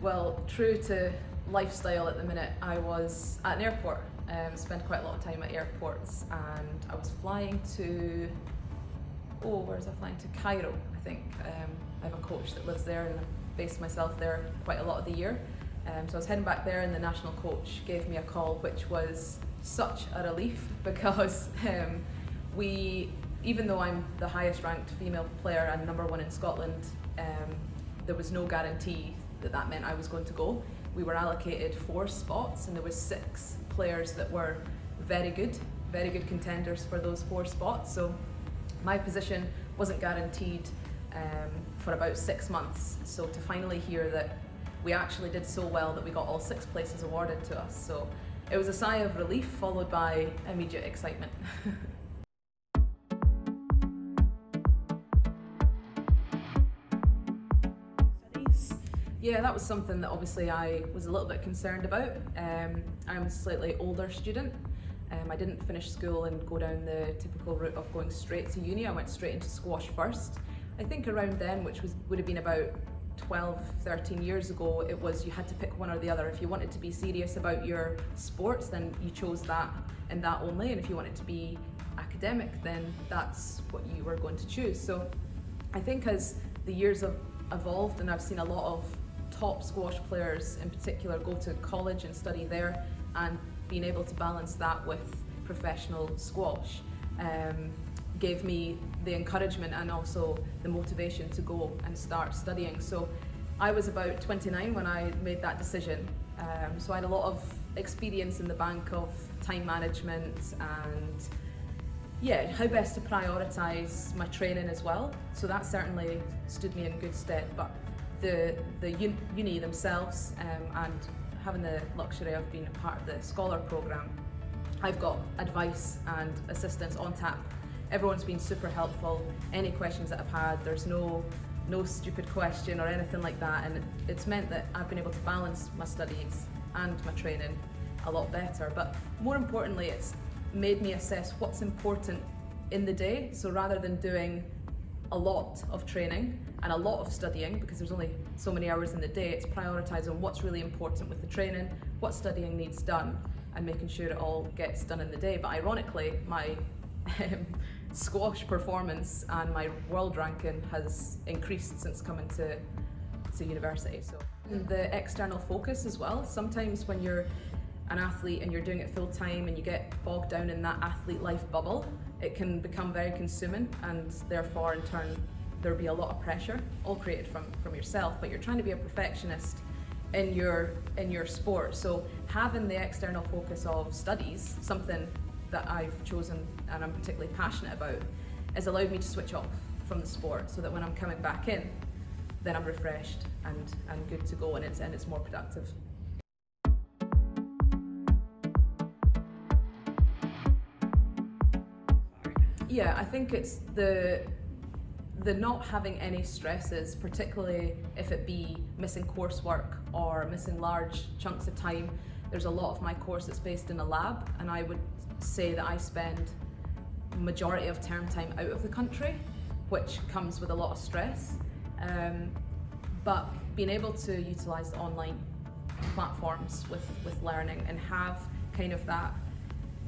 Well, true to lifestyle at the minute, I was at an airport. Spent quite a lot of time at airports, and I was flying to, where was I flying to? Cairo, I think. I have a coach that lives there, and I based myself there quite a lot of the year. So I was heading back there, and the national coach gave me a call, which was such a relief because even though I'm the highest ranked female player and #1 in Scotland, there was no guarantee that meant I was going to go. We were allocated 4 spots, and there was 6 players that were very good contenders for those 4 spots. So my position wasn't guaranteed for about 6 months. So to finally hear that we actually did so well that we got all 6 places awarded to us. So it was a sigh of relief followed by immediate excitement. Yeah, that was something that obviously I was a little bit concerned about. I'm a slightly older student. I didn't finish school and go down the typical route of going straight to uni. I went straight into squash first. I think around then, which would have been about 12, 13 years ago, it was you had to pick one or the other. If you wanted to be serious about your sports, then you chose that and that only. And if you wanted to be academic, then that's what you were going to choose. So I think as the years have evolved, and I've seen a lot of top squash players in particular go to college and study there, and being able to balance that with professional squash gave me the encouragement and also the motivation to go and start studying. So I was about 29 when I made that decision. So I had a lot of experience in the bank of time management and how best to prioritise my training as well. So that certainly stood me in good stead. But the uni themselves and having the luxury of being a part of the scholar programme, I've got advice and assistance on tap. Everyone's been super helpful. Any questions that I've had, there's no stupid question or anything like that, and it's meant that I've been able to balance my studies and my training a lot better. But more importantly, it's made me assess what's important in the day. So rather than doing a lot of training and a lot of studying, because there's only so many hours in the day, it's prioritising what's really important with the training, what studying needs done, and making sure it all gets done in the day. But ironically, my squash performance and my world ranking has increased since coming to university. So the external focus as well. Sometimes when you're an athlete and you're doing it full time and you get bogged down in that athlete life bubble, it can become very consuming, and therefore in turn there'll be a lot of pressure, all created from yourself, but you're trying to be a perfectionist in your sport. So having the external focus of studies, something that I've chosen and I'm particularly passionate about, has allowed me to switch off from the sport, so that when I'm coming back in, then I'm refreshed and good to go, and it's more productive. Yeah, I think it's the not having any stresses, particularly if it be missing coursework or missing large chunks of time. There's a lot of my course that's based in a lab, and I would say that I spend majority of term time out of the country, which comes with a lot of stress. But being able to utilise the online platforms with learning and have kind of that,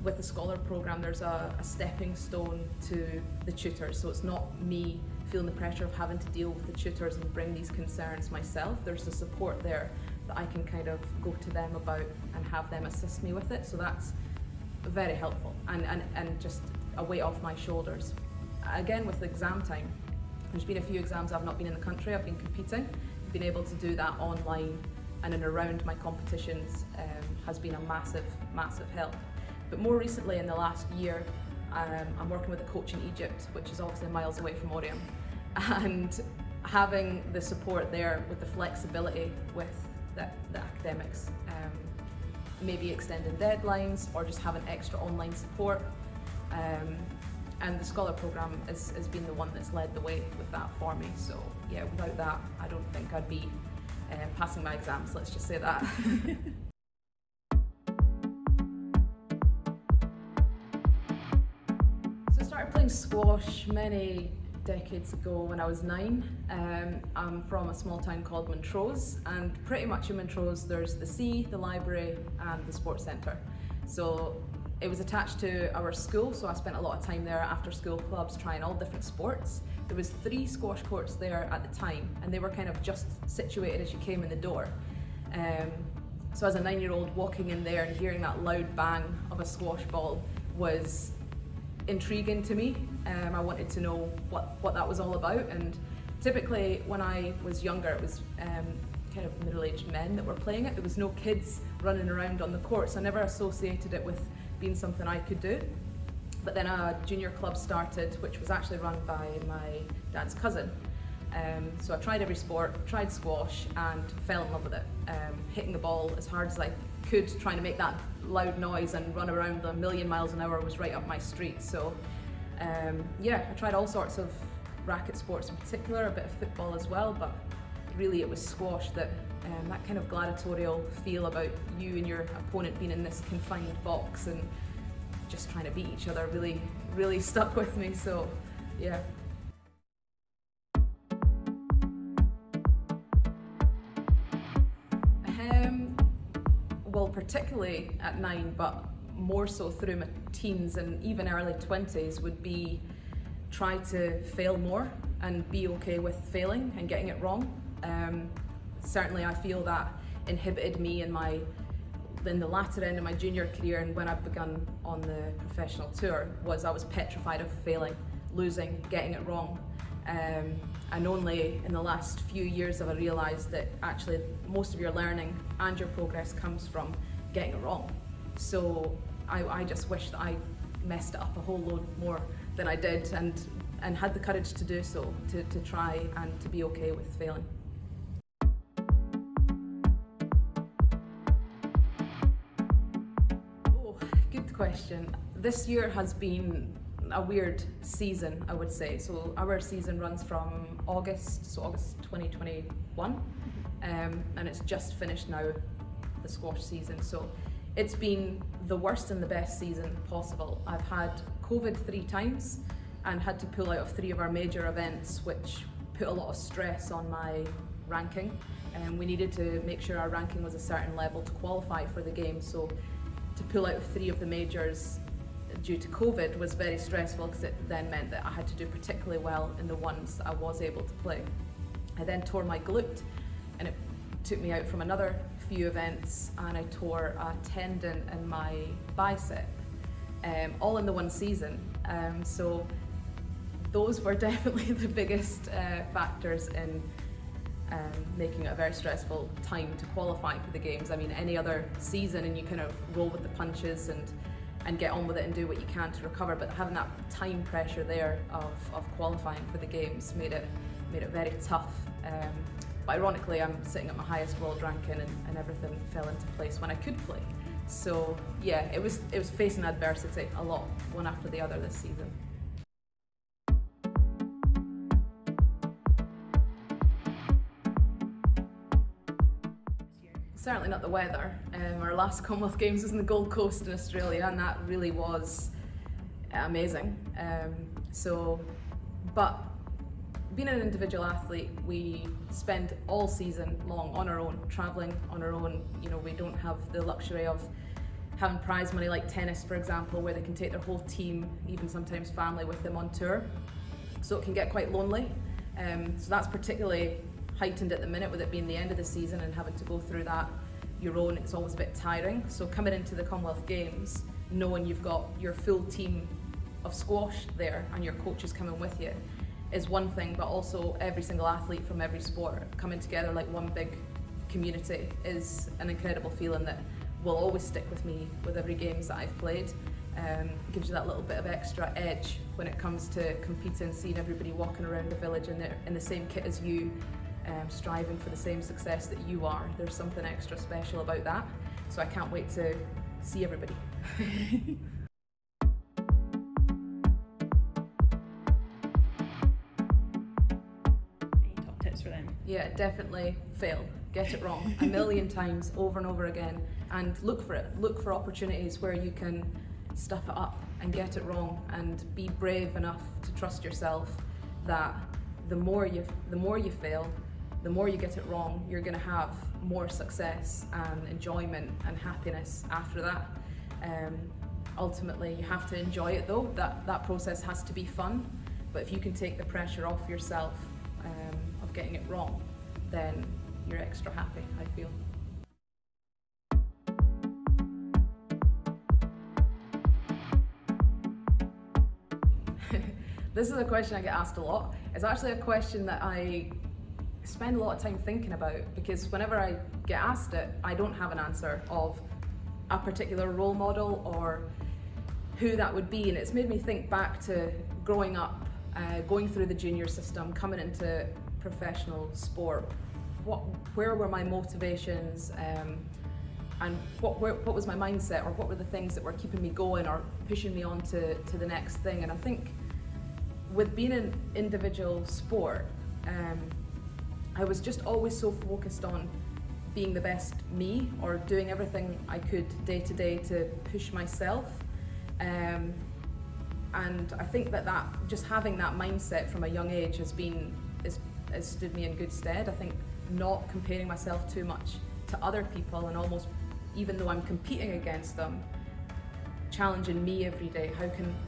with the scholar programme, there's a stepping stone to the tutors. So it's not me feeling the pressure of having to deal with the tutors and bring these concerns myself. There's the support there that I can kind of go to them about and have them assist me with it. So that's very helpful and just a weight off my shoulders. Again, with exam time, there's been a few exams I've not been in the country, I've been competing. Being able to do that online and in around my competitions has been a massive help. But more recently, in the last year, I'm working with a coach in Egypt, which is obviously miles away from Oriam, and having the support there with the flexibility with the academics, maybe extending deadlines or just having extra online support. And the scholar programme has been the one that's led the way with that for me. So yeah, without that, I don't think I'd be passing my exams, let's just say that. So I started playing squash many decades ago when I was 9. I'm from a small town called Montrose, and pretty much in Montrose there's the sea, the library and the sports centre. So it was attached to our school, so I spent a lot of time there after school clubs trying all different sports. There was 3 squash courts there at the time, and they were kind of just situated as you came in the door. So as a 9-year-old walking in there and hearing that loud bang of a squash ball was intriguing to me. I wanted to know what that was all about, and typically when I was younger it was kind of middle-aged men that were playing it. There was no kids running around on the court, so I never associated it with being something I could do. But then a junior club started, which was actually run by my dad's cousin. So I tried every sport, tried squash and fell in love with it. Hitting the ball as hard as I could, trying to make that loud noise and run around a million miles an hour was right up my street. So yeah, I tried all sorts of racket sports in particular, a bit of football as well, but really it was squash that kind of gladiatorial feel about you and your opponent being in this confined box and just trying to beat each other really stuck with me. So yeah. Well, particularly at 9, but more so through my teens and even early 20s, would be try to fail more and be okay with failing and getting it wrong. Certainly I feel that inhibited me in the latter end of my junior career, and when I began on the professional tour was I was petrified of failing, losing, getting it wrong. And only in the last few years have I realised that actually most of your learning and your progress comes from getting it wrong. So I just wish that I messed it up a whole load more than I did, and had the courage to do so, to try and to be okay with failing. Oh, good question. This year has been a weird season, I would say. So our season runs from August 2021, and it's just finished now, the squash season. So it's been the worst and the best season possible. I've had COVID 3 times and had to pull out of 3 of our major events, which put a lot of stress on my ranking. And we needed to make sure our ranking was a certain level to qualify for the game. So to pull out of 3 of the majors due to COVID was very stressful, because it then meant that I had to do particularly well in the ones that I was able to play. I then tore my glute, and it took me out from another few events, and I tore a tendon in my bicep, all in the one season. So those were definitely the biggest factors in making it a very stressful time to qualify for the games. I mean, any other season and you kind of roll with the punches and get on with it and do what you can to recover, but having that time pressure there of qualifying for the games made it very tough. But ironically, I'm sitting at my highest world ranking, and everything fell into place when I could play. So yeah, it was facing adversity a lot, one after the other this season. Certainly not the weather. Our last Commonwealth Games was in the Gold Coast in Australia, and that really was amazing. But being an individual athlete, we spend all season long on our own, travelling on our own. You know, we don't have the luxury of having prize money like tennis, for example, where they can take their whole team, even sometimes family, with them on tour. So it can get quite lonely. So that's particularly heightened at the minute, with it being the end of the season and having to go through that your own. It's always a bit tiring. So coming into the Commonwealth Games, knowing you've got your full team of squash there and your coaches coming with you is one thing, but also every single athlete from every sport coming together like one big community is an incredible feeling that will always stick with me with every games that I've played. It gives you that little bit of extra edge when it comes to competing, seeing everybody walking around the village in the same kit as you, striving for the same success that you are. There's something extra special about that. So I can't wait to see everybody. For them? Yeah, definitely fail. Get it wrong a million times over and over again, and look for it. Look for opportunities where you can stuff it up and get it wrong, and be brave enough to trust yourself that the more you fail, the more you get it wrong, you're going to have more success and enjoyment and happiness after that. Ultimately, you have to enjoy it though. That process has to be fun. But if you can take the pressure off yourself of getting it wrong, then you're extra happy, I feel. This is a question I get asked a lot. It's actually a question that I spend a lot of time thinking about, because whenever I get asked it, I don't have an answer of a particular role model or who that would be. And it's made me think back to growing up, going through the junior system, coming into professional sport. Where were my motivations, and what was my mindset, or what were the things that were keeping me going or pushing me on to the next thing? And I think with being an individual sport, I was just always so focused on being the best me, or doing everything I could day to day to push myself. And I think that just having that mindset from a young age has stood me in good stead. I think not comparing myself too much to other people, and almost, even though I'm competing against them, challenging me every day.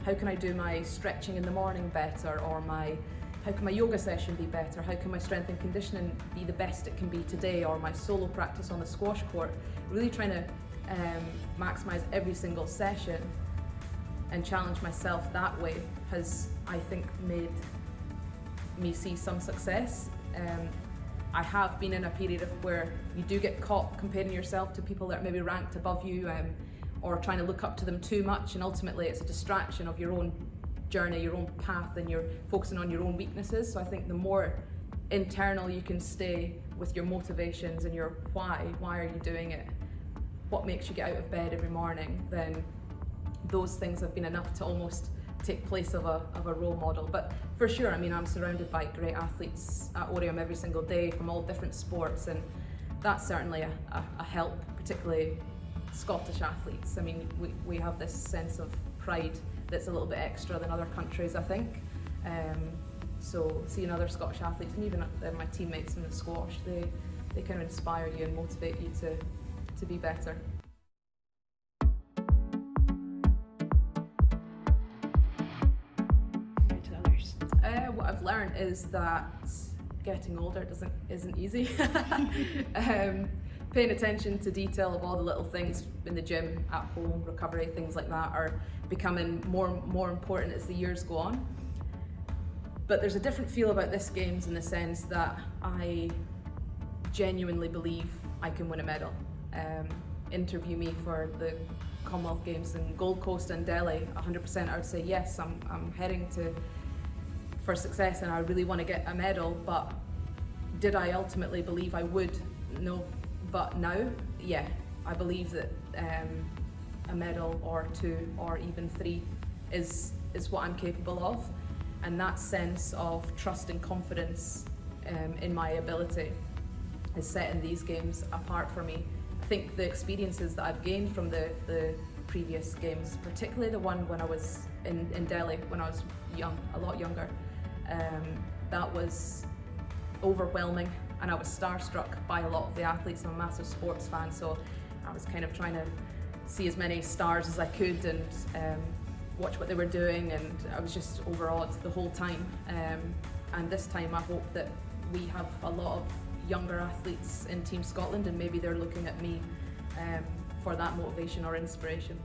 How can I do my stretching in the morning better, or how can my yoga session be better? How can my strength and conditioning be the best it can be today, or my solo practice on the squash court? Really trying to maximize every single session and challenge myself that way has, I think, made me see some success. I have been in a period of where you do get caught comparing yourself to people that are maybe ranked above you, or trying to look up to them too much, and ultimately it's a distraction of your own journey, your own path, and you're focusing on your own weaknesses. So I think the more internal you can stay with your motivations and your why are you doing it, what makes you get out of bed every morning, then those things have been enough to almost take place of a role model. But for sure, I mean, I'm surrounded by great athletes at Oriam every single day from all different sports, and that's certainly a help, particularly Scottish athletes. I mean, we have this sense of pride that's a little bit extra than other countries, I think. So seeing other Scottish athletes, and even my teammates in the squash, they kind of inspire you and motivate you to be better. What I've learned is that getting older isn't easy. Paying attention to detail of all the little things in the gym, at home, recovery, things like that are becoming more important as the years go on. But there's a different feel about this Games in the sense that I genuinely believe I can win a medal. Interview me for the Commonwealth Games in Gold Coast and Delhi, 100% I would say yes, I'm heading for success and I really want to get a medal. But did I ultimately believe I would? No. But now, yeah, I believe that a medal or two or even three is what I'm capable of, and that sense of trust and confidence in my ability is setting these Games apart for me. I think the experiences that I've gained from the previous Games, particularly the one when I was in Delhi when I was young, a lot younger, that was overwhelming, and I was starstruck by a lot of the athletes. I'm a massive sports fan, so I was kind of trying to see as many stars as I could and watch what they were doing, and I was just overawed the whole time. And this time I hope that we have a lot of younger athletes in Team Scotland, and maybe they're looking at me for that motivation or inspiration.